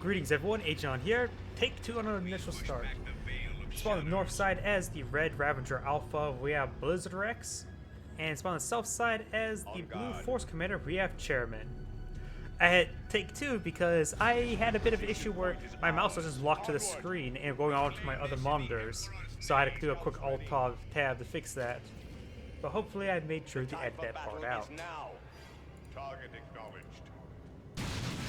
Greetings everyone, Agion here. Take 2 on an initial start. Spawn on the north side as the Red Ravager Alpha, we have Blizzardrix. And spawn on the south side as the Blue Force Commander, we have Chairmen. I had take 2 because I had a bit of an issue where my mouse was just locked to the screen and going on to my other monitors. So I had to do a quick Alt-Tab to fix that. But hopefully I made sure to edit that part out. Target acknowledged.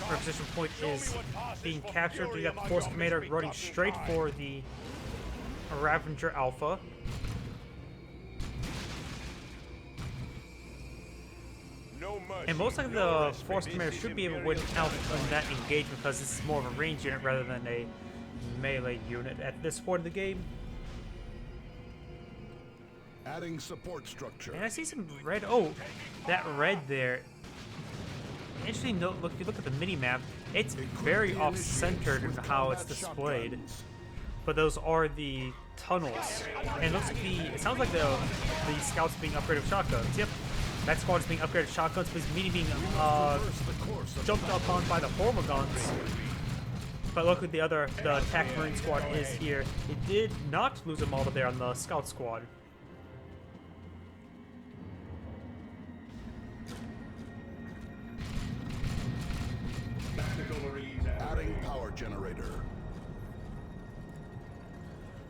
Our position point is being captured. We got the Force Commander running straight for the Ravager Alpha. And most likely the Force Commander should be able to win out on that engagement because this is more of a range unit rather than a melee unit at this point of the game. Adding support structure. And I see some red. Oh, that red there. Interesting note, look, if you look at the mini-map, it's very off-centered in how it's displayed. But those are the tunnels. And it looks like it sounds like the scouts being upgraded with shotguns. Yep, that squad is being upgraded with shotguns, but it's being jumped upon by the Hormigons. But look at the attack marine squad is here. It did not lose them all there on the scout squad. Adding power generator.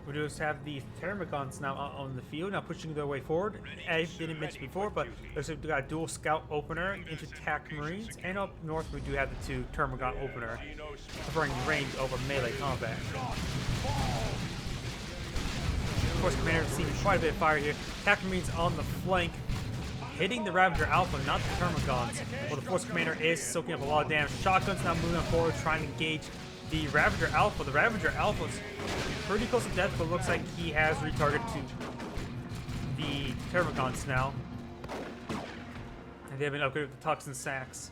We just have the Thermagons now on the field, now pushing their way forward. I didn't mention before, but we got a dual scout opener into attack marines, and up north we do have the 2 Thermagon opener, covering range over melee combat. Of course, Commander seeing quite a bit of fire here. Attack marines on the flank, hitting the Ravager Alpha, not the Thermagons. Well, the Force Commander is soaking up a lot of damage. Shotguns now moving forward, trying to engage the Ravager Alpha. The Ravager Alpha is pretty close to death, but looks like he has retargeted to the Thermagons now. And they have been upgraded with the Toxin Sacks.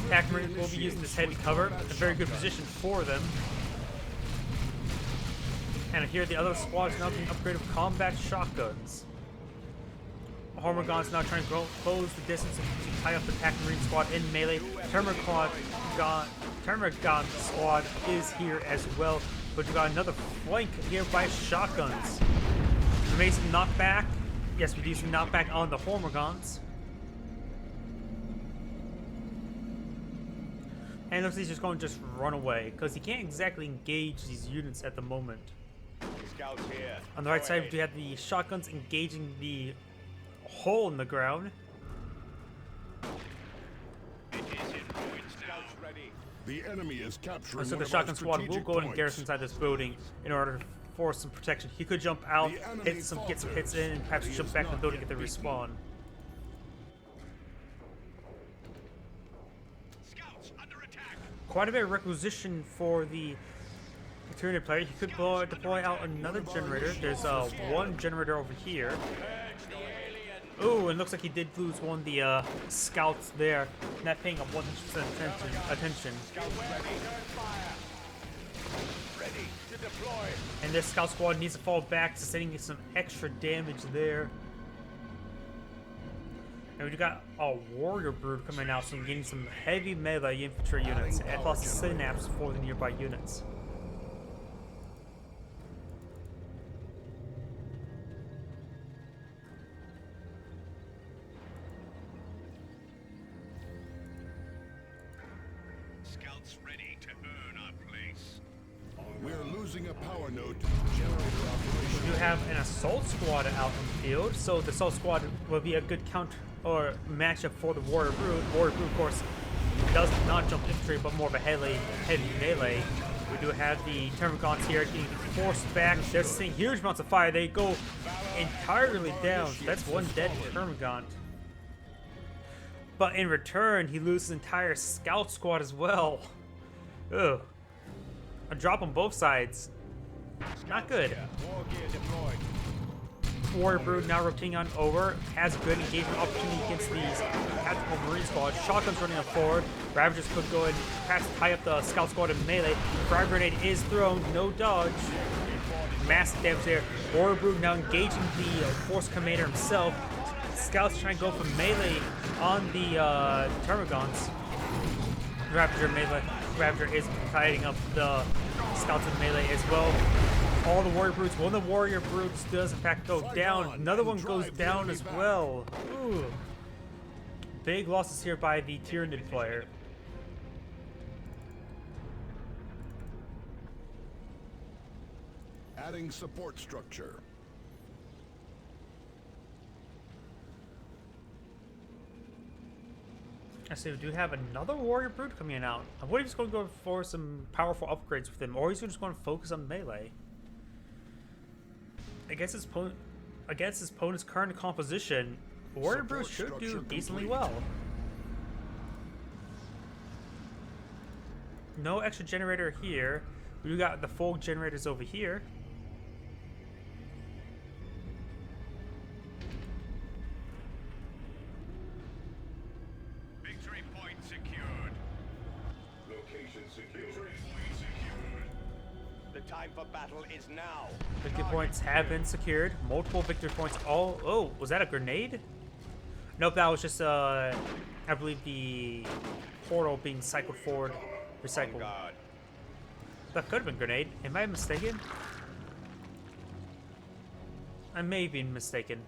Attack Marines will be using this heavy cover, a very good position for them. And here the other squad is now being upgraded with combat shotguns. Hormigons now trying to close the distance to tie up the attack marine squad in melee. Thermagon squad is here as well, but we got another flank here by shotguns. We made some knockback. Yes, we do some knockback on the Hormigons. And it looks like he's just going to just run away because he can't exactly engage these units at the moment. On the right side, we do have the shotguns engaging the hole in the ground. The enemy is capturing. So the shotgun squad will go and garrison inside this building in order for some protection. He could jump out, get some hits in, and perhaps jump back in the building to get the respawn. Quite a bit of requisition for the Tyranid player. He could deploy out another generator. There's one generator over here. Ooh, and looks like he did lose one of the scouts there, not paying up 100% attention. And this scout squad needs to fall back, sustaining some extra damage there. And we've got a warrior brood coming out, so we're getting some heavy melee infantry units, and plus synapse for the nearby units. Scouts ready to earn our place. We're losing a power node to generator operation. We do have an assault squad out in the field, so the assault squad will be a good counter or matchup for the warrior brood. Warrior brood, of course, does not jump infantry, but more of a heavy melee. We do have the Thermagons here getting forced back. They're seeing huge amounts of fire. They go entirely down. That's one dead Thermagon. But in return, he loses his entire scout squad as well. Ugh. A drop on both sides. Not good. Warrior Brood now rotating on over. Has a good engagement opportunity against these tactical marine squad. Shotguns running up forward. Ravagers could go and perhaps tie up the scout squad in melee. Frag grenade is thrown. No dodge. Massive damage there. Warrior Brood now engaging the Force Commander himself. scouts trying to go for melee on the Termagants. Ravager is tidying up the scouts with melee as well. All the warrior brutes. One of the warrior brutes does in fact go down. Another one goes down as well. Ooh. Big losses here by the Tyranid player. Adding support structure. I see we do have another warrior brute coming out. I wonder if he's going to go for some powerful upgrades with him, or he's just going to focus on melee. Against his opponent's current composition, warrior brutes should do decently well. No extra generator here. We got the full generators over here. Victory point secured. Location secured. Victory point secured. The time for battle is now. Victory points have been secured. Multiple victory points. All. Oh, was that a grenade? Nope, that was just I believe the portal being cycled forward, recycled. That could have been a grenade. Am I mistaken? I may have been mistaken.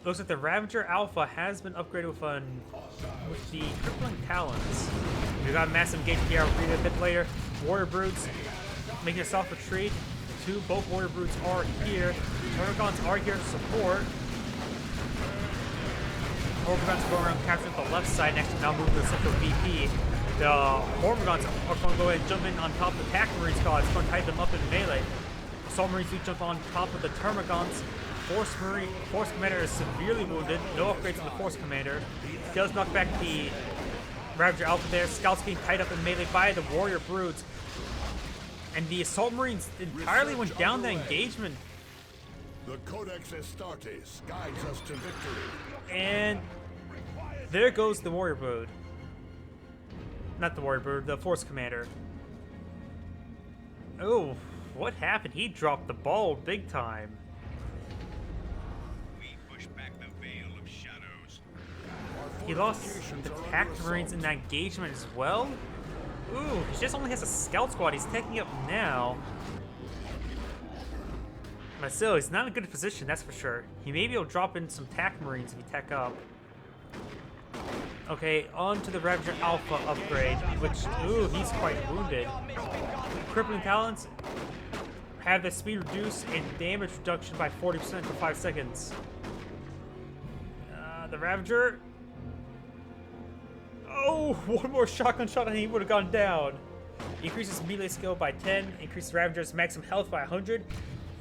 Looks like the Ravager Alpha has been upgraded with the Crippling Talons. We got a massive engagement here. I'll read it a bit later. Warrior Brutes making a soft retreat. Both Warrior Brutes are here. Termagants are here to support. Hormigons going around capturing the left side next to now moving to the central VP. The Hormigons are going to go ahead and jump in on top of the Attack Marine squad. It's going to tie them up in melee. Assault Marines do jump on top of the Termagants. Force Commander is severely wounded. No upgrades to the Force Commander. Does knock back the Ravager Alpha there. Scouts being tied up in melee by the Warrior Brutes. And the Assault Marines entirely went down the engagement. The Codex Astartes guides us to victory. And there goes the Warrior Brood. Not the Warrior Brood, the Force Commander. Oh, what happened? He dropped the ball big time. We push back the veil of shadows. He lost the Attack Marines in that engagement as well. Ooh, he just only has a scout squad he's taking up now. But still, he's not in a good position, that's for sure. He may be able to drop in some Attack Marines if he tech up. Okay, on to the Ravager Alpha upgrade, which, ooh, he's quite wounded. Crippling Talons have the speed reduced and damage reduction by 40% for 5 seconds. The Ravager. Oh, one more shotgun shot and he would have gone down. Increases melee skill by 10, increases Ravager's maximum health by 100,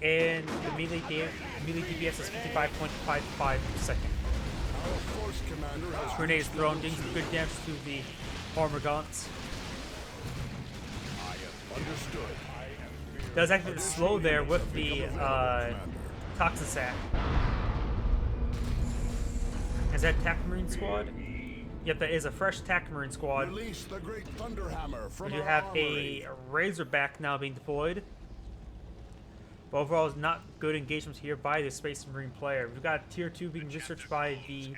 and the melee DPS is 55.55 per second. Grenade is thrown, doing some good damage to the Hormigants. Does actually slow there with the Toxin Sack. Is that Attack Marine squad? Yep, that is a fresh Attack Marine squad. Release the great Thunderhammer from We do our have armory. a Razorback now being deployed. But overall, it's not good engagements here by the Space Marine player. We've got Tier 2 being researched by the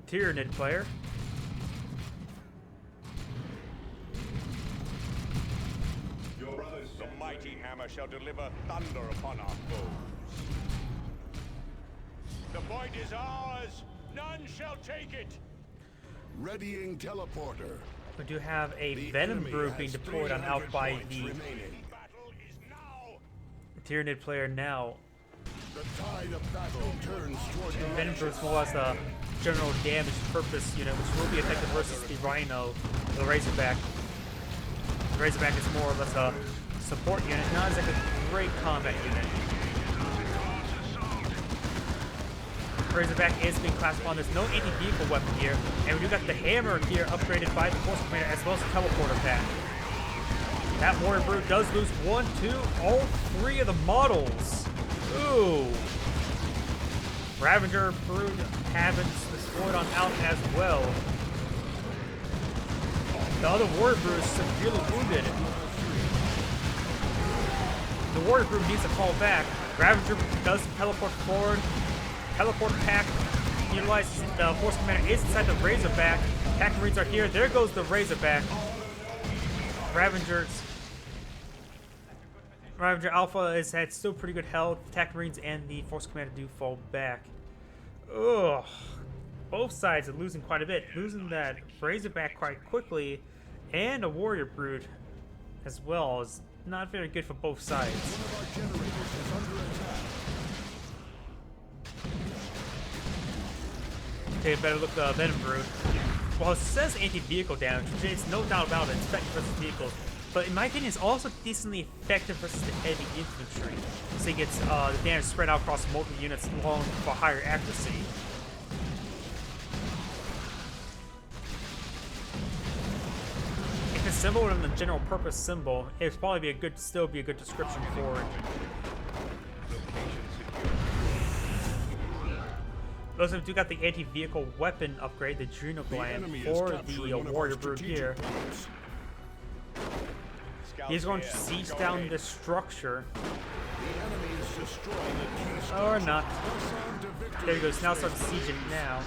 Tyranid player. The mighty hammer shall deliver thunder upon our foes. The point is ours. None shall take it. Readying teleporter. We do have a The Venom enemy Brew has being deployed on 300 out by points the remaining. Battle is now. Tyranid player now. The tide of battle turns toward the Venom Brew righteous. as well as the general damage purpose unit, which will be effective versus the Rhino, the Razorback. The Razorback is more or less a support unit, not as like a great combat unit. Razorback is being classed upon. There's no anti-vehicle weapon here, and we do got the hammer here upgraded by the Force Commander as well as the teleporter pack. That Warrior Brood does lose 1, 2, all 3 of the models. Ooh. Ravager Brood having destroyed on out as well. The other Warrior Brood is severely wounded. The Warrior Brood needs to fall back. Ravager does teleport forward. Teleport pack. Utilizes the Force Commander is inside the Razorback. Attack Marines are here. There goes the Razorback. Ravager Alpha has had still pretty good health. Attack Marines and the Force Commander do fall back. Ugh. Both sides are losing quite a bit. Losing that Razorback quite quickly, and a Warrior Brood as well is not very good for both sides. One of our generators is under attack. Okay, better look at Venom Brood. Well, it says anti-vehicle damage, which is no doubt about it. It's effective versus vehicles. But in my opinion, it's also decently effective versus the heavy infantry. So it gets the damage spread out across multiple units long for higher accuracy. If it's symbol than the general purpose symbol, it'd probably be still be a good description for it. We also do got the anti-vehicle weapon upgrade, the Adrenal Gland, for the Warrior Brood here. He's going to siege down this structure. Or not. There he goes. Now start sieging now.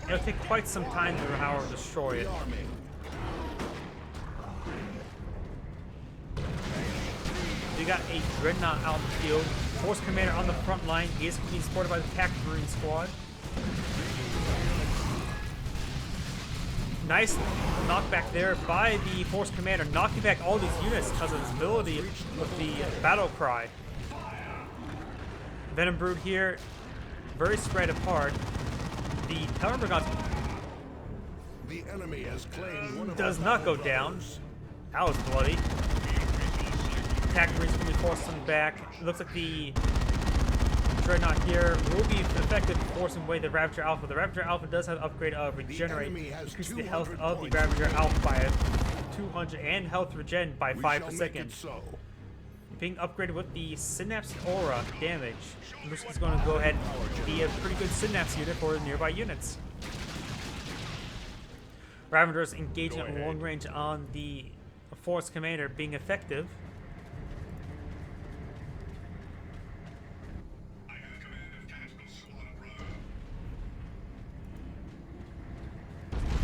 It'll take quite some time to however destroy it. We got a Dreadnought out in the field. Force Commander on the front line. He is being supported by the Attack Marine Squad. Nice knockback there by the Force Commander, knocking back all these units because of his ability with the Battle Cry. Venom Brood here, very spread apart. The Terror The enemy has claimed one of does our not go battle down. brothers. That was bloody. Attack Marines can be forced them back. It looks like the Dreadnought here will be effective forcing away the Ravager Alpha. The Ravager Alpha does have an upgrade of Regenerate, increases the health of the Ravager Alpha by 200 and health regen by 5 per second. Being upgraded with the Synapse Aura damage, which is going to go ahead and be a pretty good Synapse unit for nearby units. Ravagers engaging at long range on the Force Commander being effective.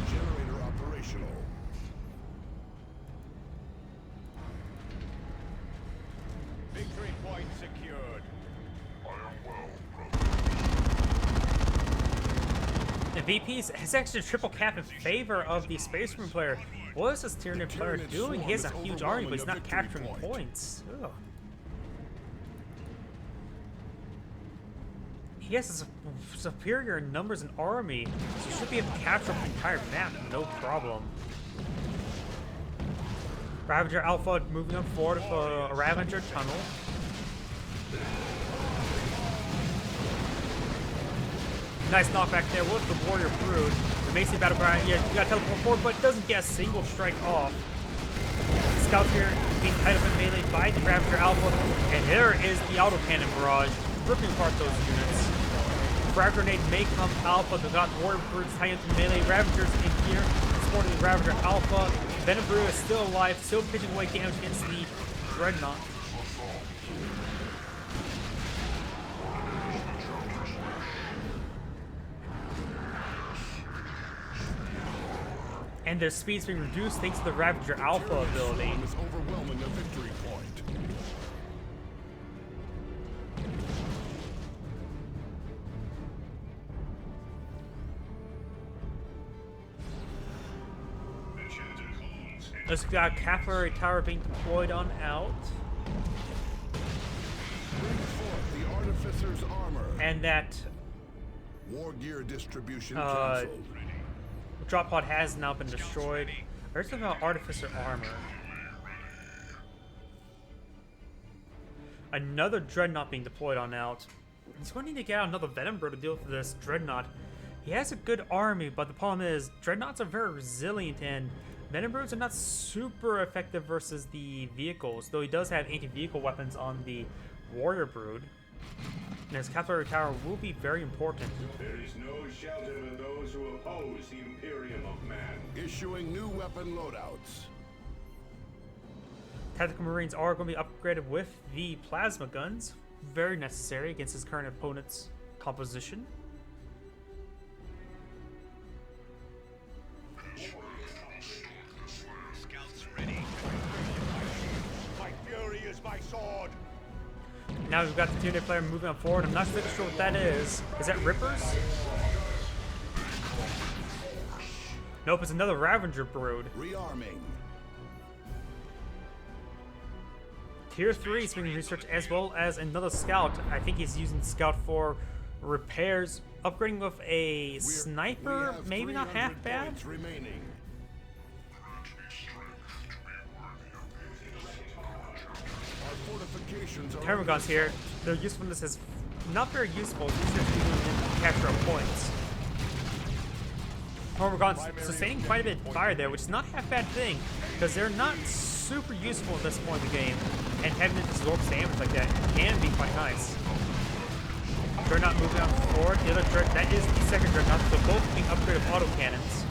Generator operational. Victory point secured. The VP is actually a triple cap in favor of the Space Marine player. What is this Tyranid player doing? He has a huge army, but he's not capturing points. Ugh. He has a superior numbers and army, so he should be able to capture the entire map, no problem. Ravager Alpha moving on forward for a Ravager tunnel. Nice knockback there with the Warrior Brood. The Macy Battle Cry, yeah, you got to teleport forward, but it doesn't get a single strike off. Scout here being tied up in melee by the Ravager Alpha, and there is the autocannon barrage, ripping apart those units. Frag Grenade may come Alpha, they got Warrior Broods tying into melee. Ravagers in here, supporting the Ravager Alpha. Venom Brood is still alive, still pitching away damage against the Dreadnought. And their speed's being reduced thanks to the Ravager Alpha ability. Is overwhelming a victory point. Let's got Cavalry Tower being deployed on out. Bring forth the Artificer's armor. And that War gear distribution canceled. drop pod has now been destroyed. There's something about Artificer armor. Another Dreadnought being deployed on out. He's going to need to get out another Venom Brood to deal with this Dreadnought. He has a good army, but the problem is Dreadnoughts are very resilient and Venom Broods are not super effective versus the vehicles, though he does have anti-vehicle weapons on the Warrior Brood. And his Cavalry Tower will be very important. There is no shelter for those who oppose the Imperium of Man. Issuing new weapon loadouts. Tactical Marines are going to be upgraded with the plasma guns very necessary against his current opponent's composition. Scouts ready. My fury is my sword. Now we've got the Tunic player moving on forward. I'm not really sure what that is. Is that Rippers? Nope, it's another Ravager brood. Rearming. Tier 3 is being researched as well as another scout. I think he's using scout for repairs. Upgrading with a sniper, maybe not half bad. Remaining. Our fortifications are Termagants here, their usefulness is not very useful. These are using capture of points. Termagants sustaining quite a bit of fire there, which is not a half bad thing, because they're not super useful at this point in the game, and having to absorb damage like that can be quite nice. Dreadnought moving on forward. The other that is the second Dreadnought, so both being upgraded with autocannons.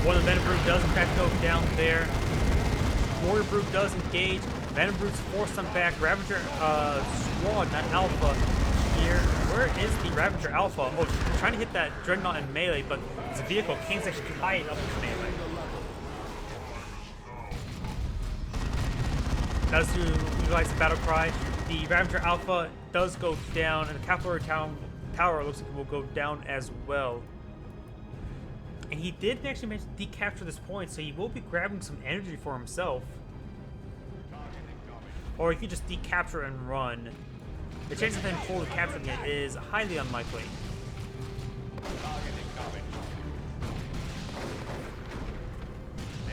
One of the Venom Brood does in fact go down there. Warrior Brood does engage. Venom Brood's forced them back. Ravager squad, not Alpha here. Where is the Ravager Alpha? Oh, trying to hit that Dreadnought in melee, but his vehicle can't actually tie it up in melee. Does utilize the battle cry. The Ravager Alpha does go down, and the Cavalry Tower looks like it will go down as well. And he did actually manage to decapture this point, so he will be grabbing some energy for himself. Or he could just decapture and run. The chance of him fully capturing it is highly unlikely.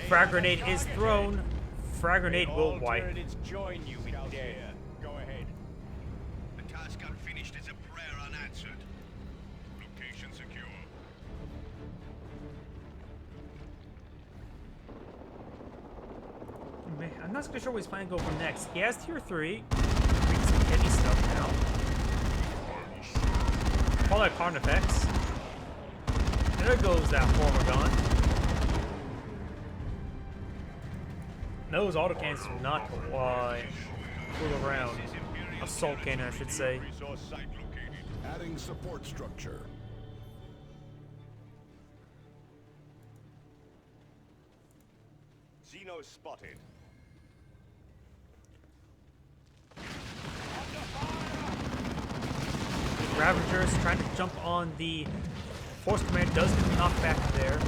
Frag grenade is thrown. Frag grenade will wipe. Join you if you dare. Go ahead. The task unfinished is a prayer unanswered. Location secure. I'm not sure where he's planning to go for next. He has tier 3. Reading some heavy stuff now. Call that card effects. There goes that Formagon. Those autocannons do not fool around. Assault cannon, I should say. adding support structure. Xeno spotted. Ravagers trying to jump on the Force Command, does get knocked back there.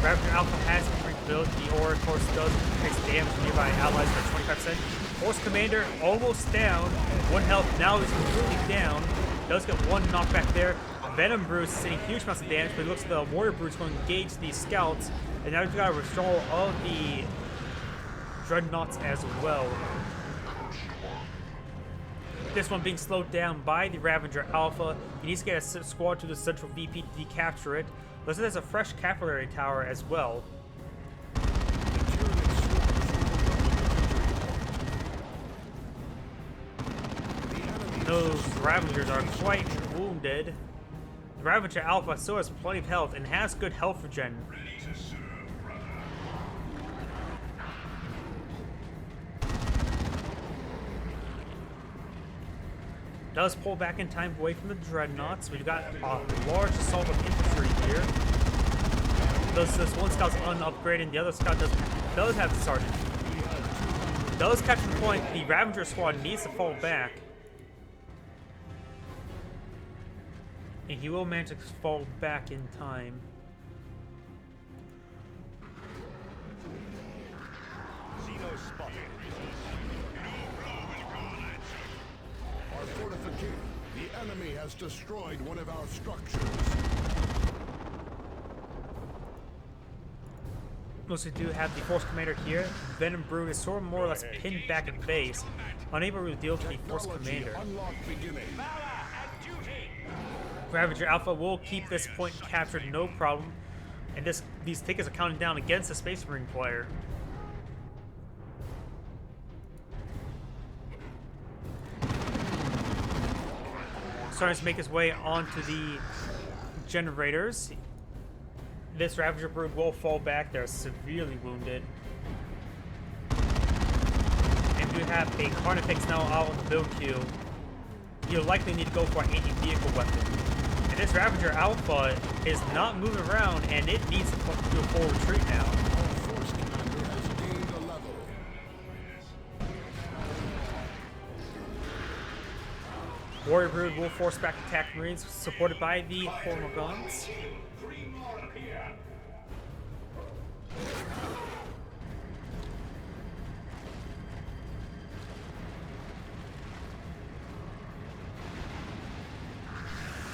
Ravager Alpha has been rebuilt. The Aura, of course, does increase damage to nearby allies by 25%. Force Commander almost down. 1 health, now he's completely down. Does get 1 knockback there. Venom Brood is sitting huge amounts of damage, but it looks like the Warrior Brood's going to engage these scouts. And now we've got a withdrawal of the Dreadnoughts as well. This one being slowed down by the Ravager Alpha. He needs to get a squad to the central VP to decapture it. Looks like there's a fresh cavalry tower as well. Those Ravagers are quite wounded. The Ravager Alpha still has plenty of health and has good health regen. Does pull back in time away from the Dreadnoughts. We've got a large assault of infantry here. This one scout's unupgraded, and the other scout does have the sergeant. Does capture the point. The Ravager squad needs to fall back. And he will manage to fall back in time. Xeno spotted. Our fortification. The enemy has destroyed one of our structures. Looks like we do have the Force Commander here. Venom Brood is sort of more or less pinned back at base, unable to deal with the Force Commander. Unlock beginning. Ravager Alpha will keep this point captured, no problem. And these tickets are counting down against the Space Marine player. Starting to make his way onto the generators. This Ravager Brood will fall back. They're severely wounded. have a Carnifex now out on the build queue, you'll likely need to go for an anti-vehicle weapon. And this Ravager Alpha is not moving around, and it needs to do a full retreat now. Our force commander has gained a level. Warrior Brood will force back attack Marines, supported by the Hormagaunts.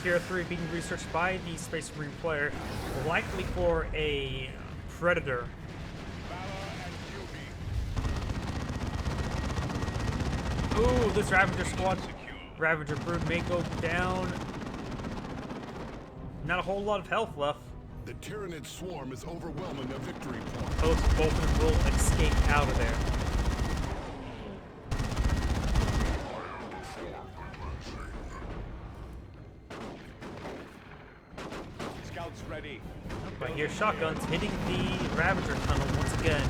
Tier 3 being researched by the Space Marine player, likely for a Predator. Ooh, this Ravager squad, Ravager Brood may go down. Not a whole lot of health left. The Tyrannid swarm is overwhelming a victory point. Both of them will escape out of there. Ready. Right here, shotguns hitting the Ravager tunnel once again.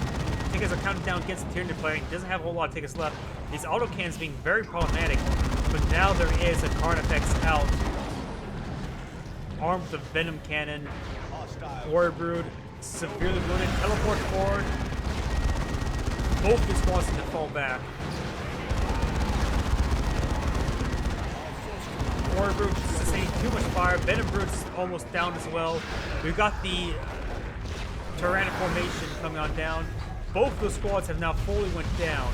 Tickets are counting down against the Tyranid player. He doesn't have a whole lot of tickets left. These autocannons being very problematic, but now there is a Carnifex out. Armed with a Venom Cannon. Warrior Brood severely wounded. Teleport forward. Both the squads need to fall back. Warrior Brood sustaining too much fire. Venom Brood's almost down as well. We've got the Tyranid formation coming on down. Both those squads have now fully went down.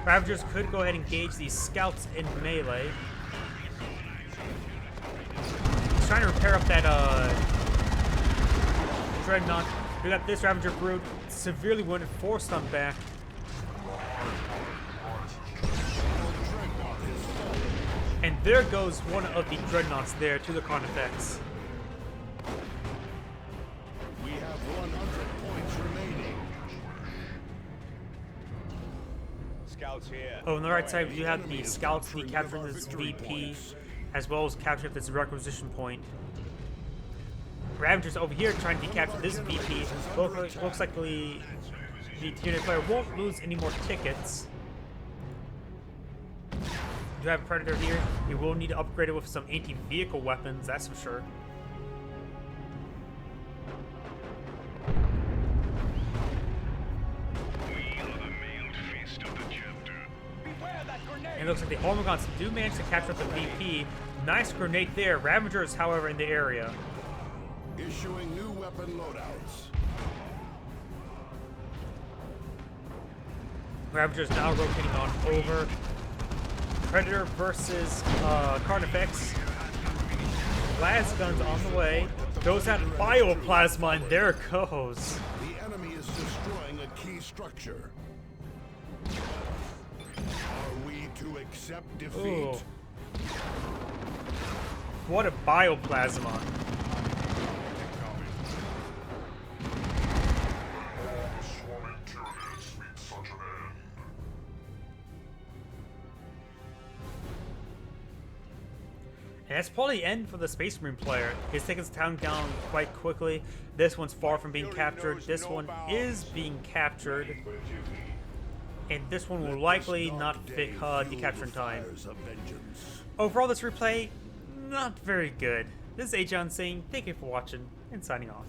Ravagers could go ahead and engage these scouts in melee. He's trying to repair up that Dreadnought. We got this Ravager Brood severely wounded, forced on back. And there goes one of the Dreadnoughts there to the Carnifex. We have 100 points remaining. Scouts here. Oh, on the right side, we do have the Scouts capturing this VP, as well as capturing this requisition point. Ravagers over here trying to capture this VP. Looks like the Tyranid player won't lose any more tickets. We do have a Predator here. We will need to upgrade it with some anti-vehicle weapons, that's for sure. And it looks like the Hormagaunts do manage to capture the VP. Nice grenade there. Ravagers, however, in the area. Issuing new weapon loadouts. Ravagers now rotating on over. Predator versus Carnifex. Lasguns on the way. Goes out Bioplasma, and there it goes. The enemy is destroying a key structure. Are we to accept defeat? Ooh. What a Bioplasma. And that's probably the end for the Space Marine player. His tickets down quite quickly. This one's far from being captured. This one is being captured. And this one will likely not decapture in time. Overall, this replay, not very good. This is Agion saying thank you for watching and signing off.